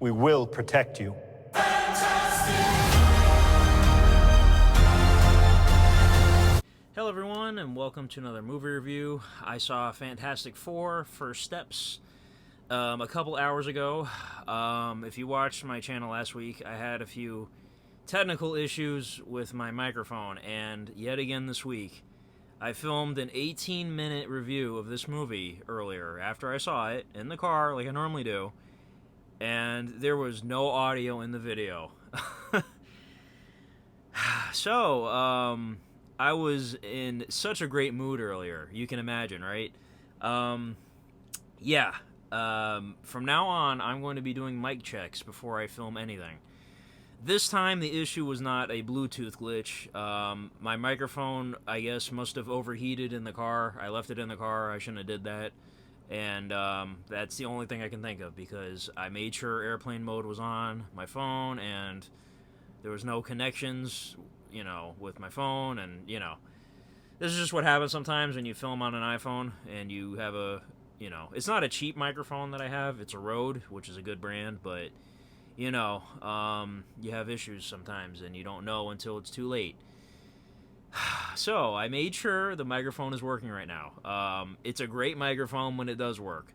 We will protect you. Hello everyone, and welcome to another movie review. I saw Fantastic Four: First Steps a couple hours ago. If you watched my channel last week, I had a few technical issues with my microphone, and yet again this week, I filmed an 18-minute review of this movie earlier after I saw it in the car like I normally do, and there was no audio in the video. So, I was in such a great mood earlier. You can imagine, right? Yeah. From now on, I'm going to be doing mic checks before I film anything. This time, the issue was not a Bluetooth glitch. My microphone, I guess, must have overheated in the car. I left it in the car. I shouldn't have did that. And that's the only thing I can think of, because I made sure airplane mode was on my phone, and there was no connections, with my phone, and, this is just what happens sometimes when you film on an iPhone and you have it's not a cheap microphone that I have. It's a Rode, which is a good brand, but, you have issues sometimes, and you don't know until it's too late. So, I made sure the microphone is working right now. It's a great microphone when it does work.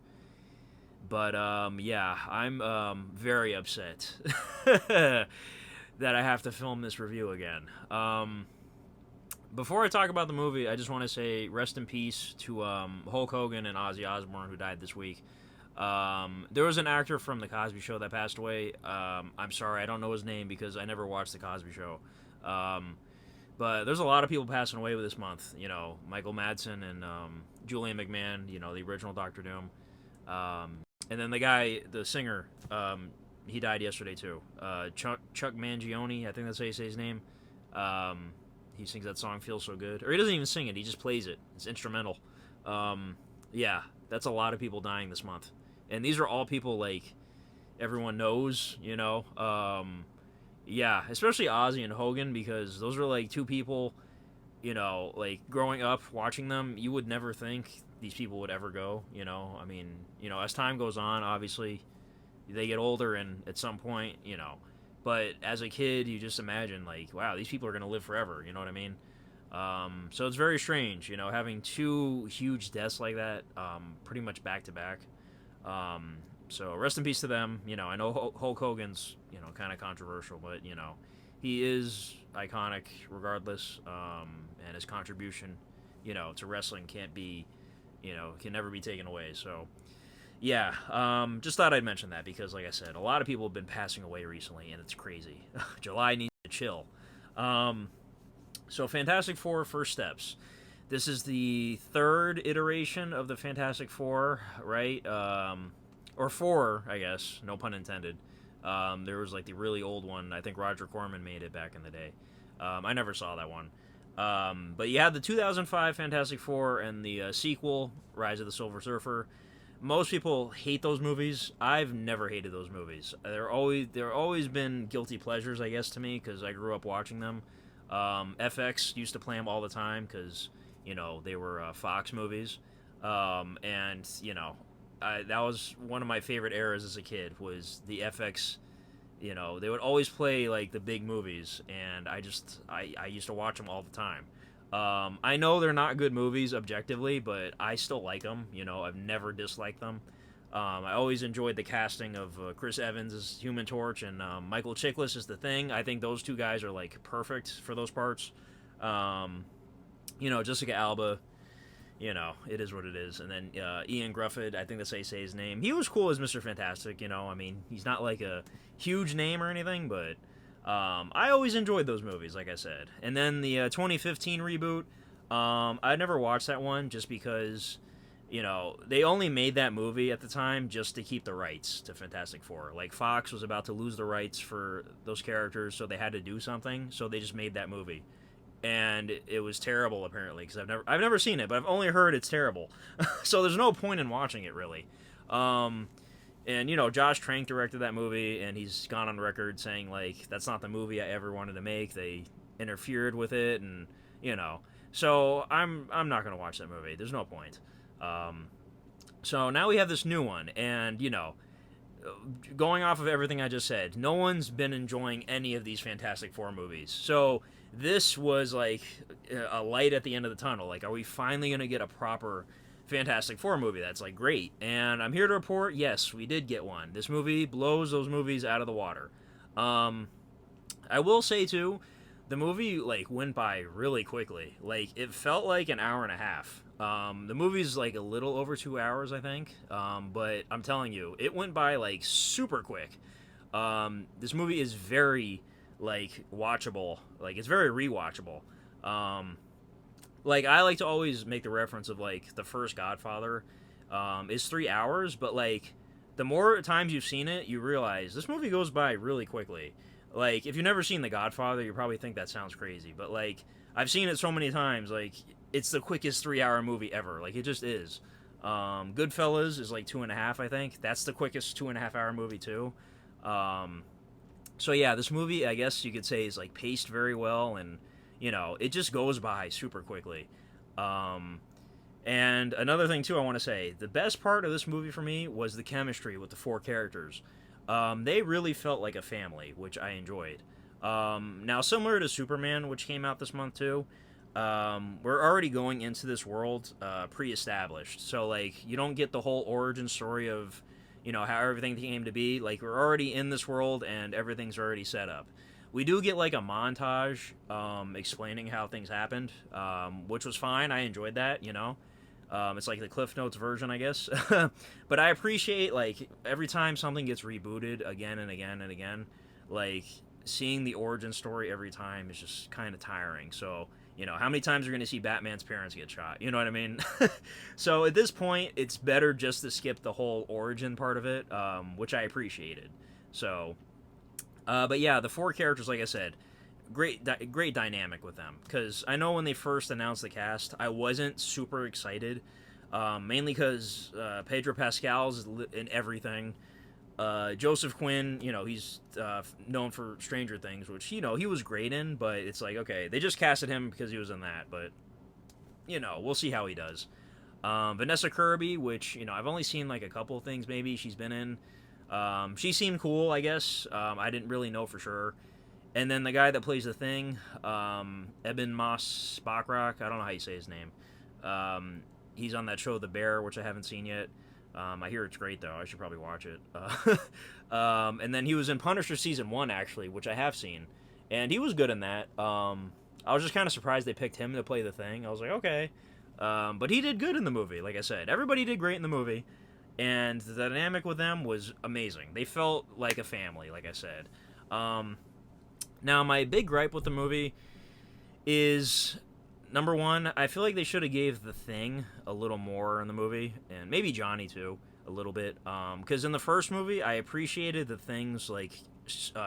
But, yeah, I'm very upset that I have to film this review again. Before I talk about the movie, I just want to say rest in peace to Hulk Hogan and Ozzy Osbourne, who died this week. There was an actor from The Cosby Show that passed away. I'm sorry, I don't know his name because I never watched The Cosby Show. But there's a lot of people passing away with this month. Michael Madsen and Julian McMahon, the original Doctor Doom. And then the singer, he died yesterday too. Chuck Mangione, I think that's how you say his name. He sings that song "Feels So Good," or he doesn't even sing it; he just plays it. It's instrumental. Yeah, that's a lot of people dying this month, and these are all people like everyone knows. Yeah, especially Ozzy and Hogan, because those are like two people. Like growing up watching them, you would never think these people would ever go. As time goes on, obviously they get older, and at some point, but as a kid, you just imagine, like, wow, these people are going to live forever, you know what I mean? So it's very strange, having two huge deaths like that, pretty much back to back. So rest in peace to them. I know Hulk Hogan's, kind of controversial, but, he is iconic regardless, and his contribution, to wrestling can't be, can never be taken away, so... Yeah, just thought I'd mention that because, like I said, a lot of people have been passing away recently, and it's crazy. July needs to chill. So Fantastic Four: First Steps. This is the third iteration of the Fantastic Four, right? Or four, I guess. No pun intended. There was, like, the really old one. I think Roger Corman made it back in the day. I never saw that one. But you had the 2005 Fantastic Four and the sequel, Rise of the Silver Surfer. Most people hate those movies. I've never hated those movies. They're always been guilty pleasures, I guess, to me, because I grew up watching them. FX used to play them all the time because, they were Fox movies. And, that was one of my favorite eras as a kid, was the FX. They would always play, like, the big movies, and I used to watch them all the time. I know they're not good movies objectively, but I still like them. I've never disliked them. I always enjoyed the casting of Chris Evans as Human Torch and Michael Chiklis as the Thing. I think those two guys are like perfect for those parts. Jessica Alba, it is what it is. And then Ian Grufford, I think that's how you say his name. He was cool as Mr. Fantastic. He's not like a huge name or anything, but I always enjoyed those movies, like I said. And then the 2015 reboot, I never watched that one just because, they only made that movie at the time just to keep the rights to Fantastic Four. Like, Fox was about to lose the rights for those characters, so they had to do something, so they just made that movie. And it was terrible, apparently, because I've never seen it, but I've only heard it's terrible. So there's no point in watching it, really. And, Josh Trank directed that movie, and he's gone on record saying, like, that's not the movie I ever wanted to make. They interfered with it, and, So I'm not going to watch that movie. There's no point. So now we have this new one, and, going off of everything I just said, no one's been enjoying any of these Fantastic Four movies. So this was like a light at the end of the tunnel. Like, are we finally going to get a proper Fantastic Four movie that's like great? And I'm here to report, yes, we did get one. This movie blows those movies out of the water. I will say too, the movie like went by really quickly. Like it felt like an hour and a half. The movie's like a little over 2 hours, I think. But I'm telling you, it went by like super quick. This movie is very like watchable. Like it's very rewatchable. Um, like I like to always make the reference of like the first Godfather is 3 hours, but like the more times you've seen it, you realize this movie goes by really quickly. Like if you've never seen The Godfather, you probably think that sounds crazy, but like I've seen it so many times, like it's the quickest 3 hour movie ever. Like it just is. Goodfellas is like 2.5, I think. That's the quickest 2.5 hour movie too. Um, so yeah, this movie, I guess you could say, is like paced very well, and it just goes by super quickly. Um, and another thing too, I want to say, the best part of this movie for me was the chemistry with the four characters. They really felt like a family, which I enjoyed. Now, similar to Superman, which came out this month too, we're already going into this world pre-established. So like, you don't get the whole origin story of how everything came to be. Like we're already in this world and everything's already set up. We do get like a montage explaining how things happened, which was fine. I enjoyed that. It's like the Cliff Notes version, I guess. But I appreciate like every time something gets rebooted again and again and again, like seeing the origin story every time is just kind of tiring. So how many times are going to see Batman's parents get shot? You know what I mean? So at this point, it's better just to skip the whole origin part of it, which I appreciated. So, but yeah, the four characters, like I said, great dynamic with them. Because I know when they first announced the cast, I wasn't super excited, mainly because Pedro Pascal's in everything. Joseph Quinn, he's known for Stranger Things, which he was great in, but it's like, okay, they just casted him because he was in that, but we'll see how he does. Vanessa Kirby, which I've only seen like a couple of things maybe she's been in. She seemed cool, I guess. I didn't really know for sure. And then the guy that plays the Thing, Eben Moss Bachrach, I don't know how you say his name. He's on that show The Bear, which I haven't seen yet. I hear it's great though. I should probably watch it. And then he was in Punisher season 1 actually, which I have seen, and he was good in that. I was just kind of surprised they picked him to play the Thing. I was like, okay, but he did good in the movie. Like I said, everybody did great in the movie, and the dynamic with them was amazing. They felt like a family, like I said. Now my big gripe with the movie is, number one, I feel like they should have gave the Thing a little more in the movie, and maybe Johnny too, a little bit. Because in the first movie, I appreciated the Thing's like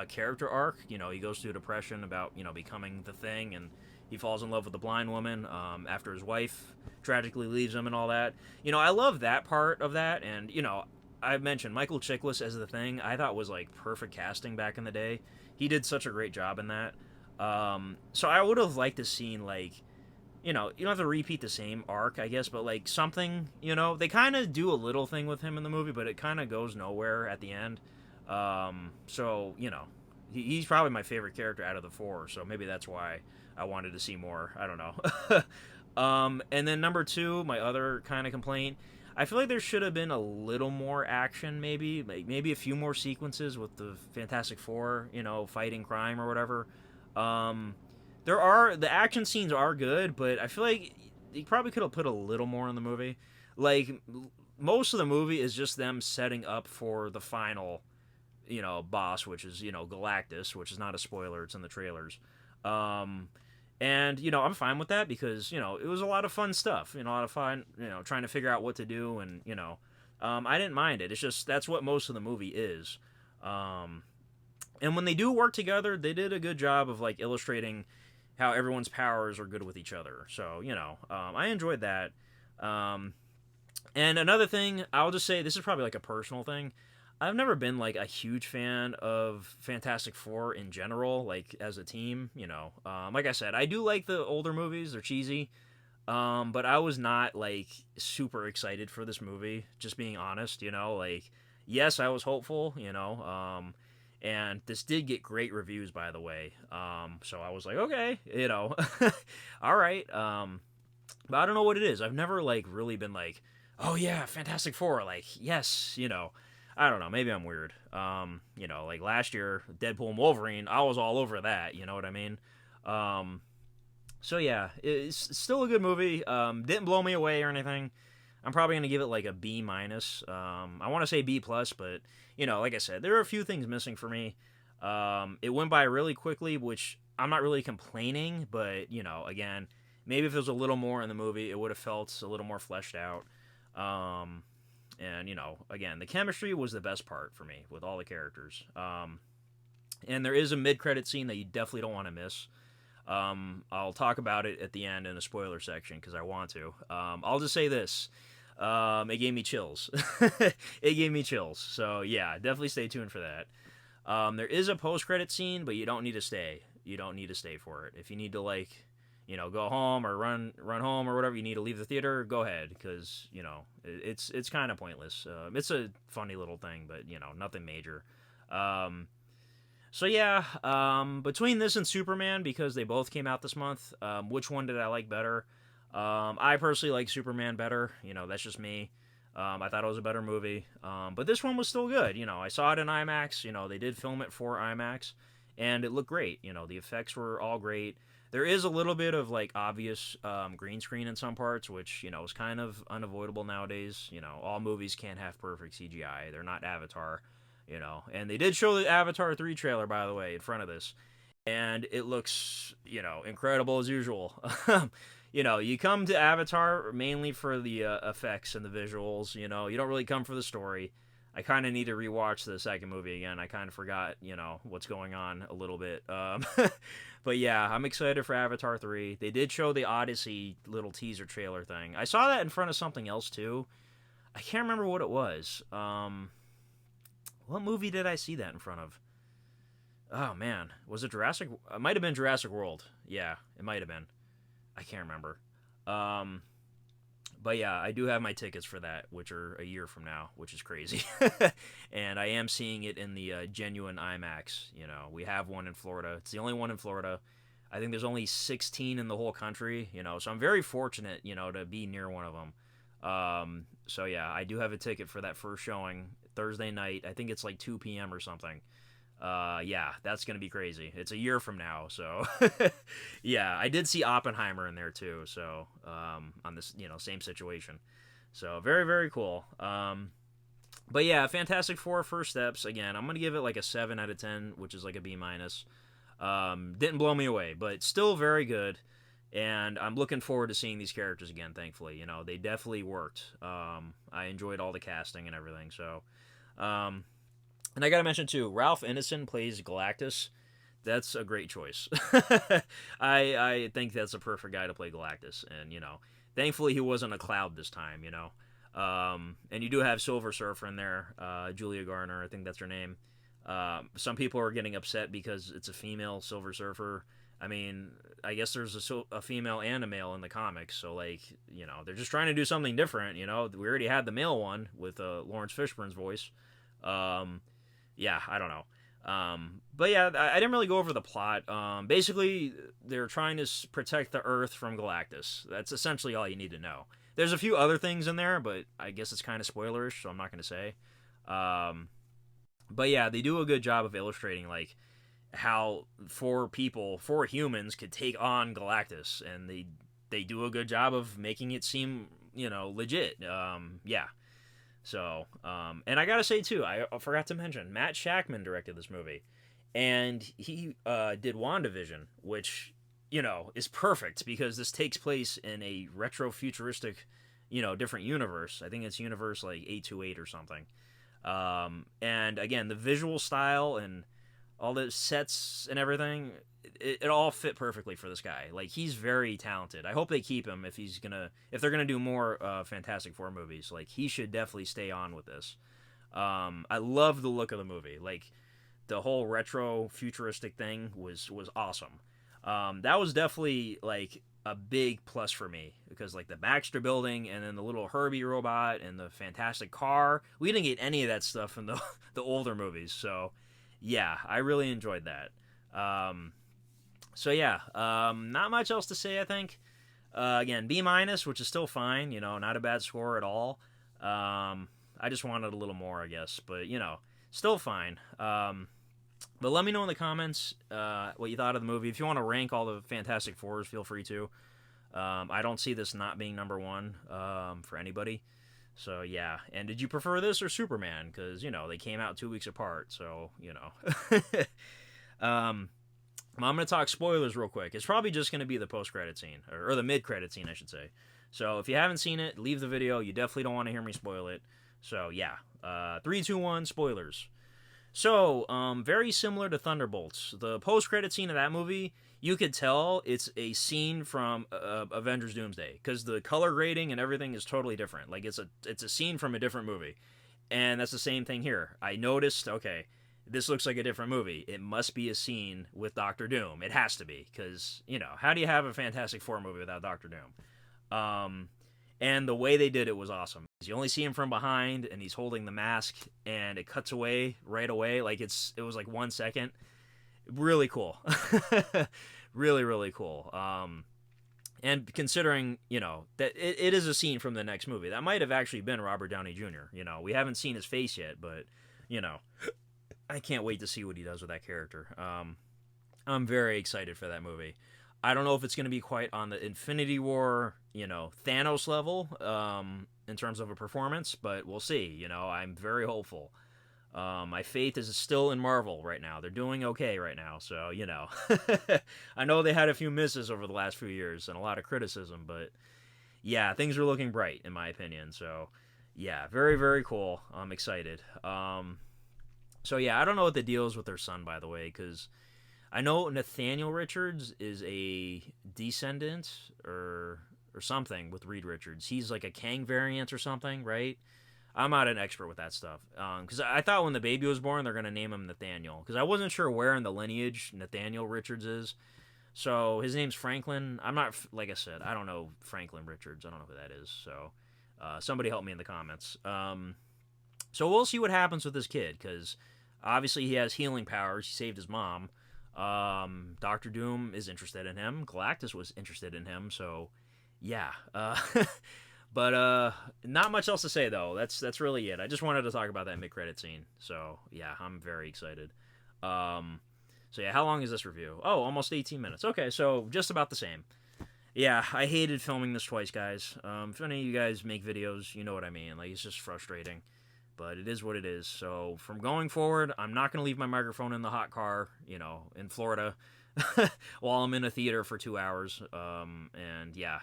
character arc. He goes through depression about becoming the Thing, and he falls in love with the blind woman after his wife tragically leaves him and all that. I love that part of that, and I mentioned Michael Chiklis as the Thing. I thought was like perfect casting back in the day. He did such a great job in that. So I would have liked to seen like, you don't have to repeat the same arc, I guess, but like something, they kind of do a little thing with him in the movie, but it kind of goes nowhere at the end. So, he's probably my favorite character out of the four, so maybe that's why I wanted to see more. I don't know. And then number two, my other kind of complaint, I feel like there should have been a little more action, maybe. Like maybe a few more sequences with the Fantastic Four, fighting crime or whatever. The action scenes are good, but I feel like you probably could have put a little more in the movie. Like most of the movie is just them setting up for the final, boss, which is Galactus, which is not a spoiler. It's in the trailers. And I'm fine with that because it was a lot of fun stuff. A lot of fun. Trying to figure out what to do, and I didn't mind it. It's just that's what most of the movie is. And when they do work together, they did a good job of like illustrating how everyone's powers are good with each other. So I enjoyed that. And another thing, I'll just say, this is probably like a personal thing. I've never been like a huge fan of Fantastic Four in general, like as a team. Like I said, I do like the older movies; they're cheesy. But I was not like super excited for this movie. Just being honest, like yes, I was hopeful, and this did get great reviews, by the way. So I was like, okay, all right. But I don't know what it is. I've never like really been like, oh yeah, Fantastic Four, like yes, I don't know. Maybe I'm weird. Like last year, Deadpool and Wolverine, I was all over that. You know what I mean? Um, so yeah, it's still a good movie. Didn't blow me away or anything. I'm probably gonna give it like a B minus. I want to say B plus, but like I said, there are a few things missing for me. It went by really quickly, which I'm not really complaining, but again, maybe if there was a little more in the movie, it would have felt a little more fleshed out. Um, and again, the chemistry was the best part for me with all the characters. And there is a mid-credit scene that you definitely don't want to miss. I'll talk about it at the end in the spoiler section because I want to. I'll just say this. It gave me chills. It gave me chills. So yeah, definitely stay tuned for that. There is a post-credit scene, but you don't need to stay. You don't need to stay for it. If you need to go home or run home or whatever, you need to leave the theater, go ahead because it's kind of pointless. It's a funny little thing, but nothing major. So yeah, between this and Superman, because they both came out this month, which one did I like better? I personally like Superman better. That's just me. I thought it was a better movie. But this one was still good. I saw it in IMAX. They did film it for IMAX, and it looked great. The effects were all great. There is a little bit of obvious green screen in some parts, which is kind of unavoidable nowadays. All movies can't have perfect CGI. They're not Avatar. And they did show the Avatar 3 trailer, by the way, in front of this, and it looks incredible as usual. You come to Avatar mainly for the effects and the visuals. You don't really come for the story. I kind of need to rewatch the second movie again. I kind of forgot what's going on a little bit. But yeah, I'm excited for Avatar 3. They did show the Odyssey little teaser trailer thing. I saw that in front of something else too. I can't remember what it was. What movie did I see that in front of? Oh man, was it Jurassic? It might have been Jurassic World. Yeah, it might have been. I can't remember. Um, but yeah, I do have my tickets for that, which are a year from now, which is crazy. And I am seeing it in the genuine IMAX. We have one in Florida. It's the only one in Florida. I think there's only 16 in the whole country. So I'm very fortunate, to be near one of them. So yeah, I do have a ticket for that first showing Thursday night. I think it's like 2 p.m. or something. Yeah, that's gonna be crazy. It's a year from now, so yeah, I did see Oppenheimer in there too. So on this, same situation. So very very cool. But yeah, Fantastic Four First Steps. Again, I'm gonna give it like a 7 out of 10, which is like a B minus. Didn't blow me away, but still very good. And I'm looking forward to seeing these characters again. Thankfully, they definitely worked. I enjoyed all the casting and everything. So. And I gotta mention too, Ralph Ineson plays Galactus. That's a great choice. I think that's a perfect guy to play Galactus, and thankfully he wasn't a cloud this time. And you do have Silver Surfer in there, Julia Garner, I think that's her name. Some people are getting upset because it's a female Silver Surfer. I mean, I guess there's a female and a male in the comics, so they're just trying to do something different. We already had the male one with Lawrence Fishburne's voice. Yeah, I don't know. But yeah, I didn't really go over the plot. Basically, they're trying to protect the Earth from Galactus. That's essentially all you need to know. There's a few other things in there, but I guess it's kind of spoilerish, so I'm not going to say. But yeah, they do a good job of illustrating how four humans could take on Galactus, and they do a good job of making it seem legit. Yeah. So, and I gotta say too, I forgot to mention, Matt Shakman directed this movie, and he did WandaVision, which is perfect because this takes place in a retro futuristic, different universe. I think it's universe like 828 or something. And again, the visual style and all the sets and everything, it all fit perfectly for this guy. He's very talented. I hope they keep him if they're gonna do more Fantastic Four movies. He should definitely stay on with this. I love the look of the movie. The whole retro futuristic thing was awesome. That was definitely a big plus for me because like the Baxter Building and then the little Herbie robot and the fantastic car, we didn't get any of that stuff in the the older movies. So yeah, I really enjoyed that. So yeah, not much else to say. I think again B minus, which is still fine. You know, not a bad score at all. I just wanted a little more, I guess, but you know, still fine. But let me know in the comments what you thought of the movie. If you want to rank all the Fantastic Fours, feel free to. I don't see this not being number one for anybody. So yeah. And did you prefer this or Superman? Because you know they came out 2 weeks apart. So you know. I'm going to talk spoilers real quick. It's probably just going to be the post-credit scene, or the mid-credit scene, I should say. So if you haven't seen it, leave the video. You definitely don't want to hear me spoil it. So yeah, 3, 2, 1, spoilers. So, very similar to Thunderbolts. The post-credit scene of that movie, you could tell it's a scene from Avengers Doomsday, because the color grading and everything is totally different. Like, it's a scene from a different movie. And that's the same thing here. I noticed, okay, this looks like a different movie. It must be a scene with Doctor Doom. It has to be, because, you know, how do you have a Fantastic Four movie without Doctor Doom? And the way they did it was awesome. You only see him from behind, and he's holding the mask, and it cuts away right away. Like, it was like 1 second. Really cool. Really, really cool. And considering, you know, that it is a scene from the next movie. That might have actually been Robert Downey Jr. You know, we haven't seen his face yet, but, you know, I can't wait to see what he does with that character. I'm very excited for that movie. I don't know if it's going to be quite on the Infinity War, you know, Thanos level in terms of a performance, but we'll see. You know, I'm very hopeful. My faith is still in Marvel right now. They're doing okay right now, so, you know. I know they had a few misses over the last few years and a lot of criticism, but yeah, things are looking bright, in my opinion. So, yeah, very, very cool. I'm excited. So yeah, I don't know what the deal is with their son, by the way, because I know Nathaniel Richards is a descendant or something with Reed Richards. He's like a Kang variant or something, right? I'm not an expert with that stuff. Because I thought when the baby was born, they're going to name him Nathaniel. Because I wasn't sure where in the lineage Nathaniel Richards is. So his name's Franklin. I'm not, like I said, I don't know Franklin Richards. I don't know who that is. So somebody help me in the comments. So we'll see what happens with this kid. Because obviously he has healing powers. He saved his mom. Doctor Doom is interested in him. Galactus was interested in him. So yeah. But not much else to say though. That's really it. I just wanted to talk about that mid-credit scene. So yeah, I'm very excited. So yeah, how long is this review? Oh, almost 18 minutes. Okay, so just about the same. Yeah, I hated filming this twice, guys. If any of you guys make videos, you know what I mean. Like, it's just frustrating. But it is what it is. So from going forward, I'm not going to leave my microphone in the hot car, you know, in Florida while I'm in a theater for 2 hours. And yeah,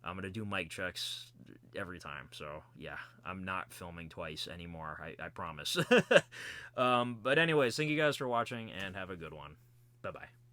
I'm going to do mic checks every time. So yeah, I'm not filming twice anymore. I promise. But anyways, thank you guys for watching and have a good one. Bye-bye.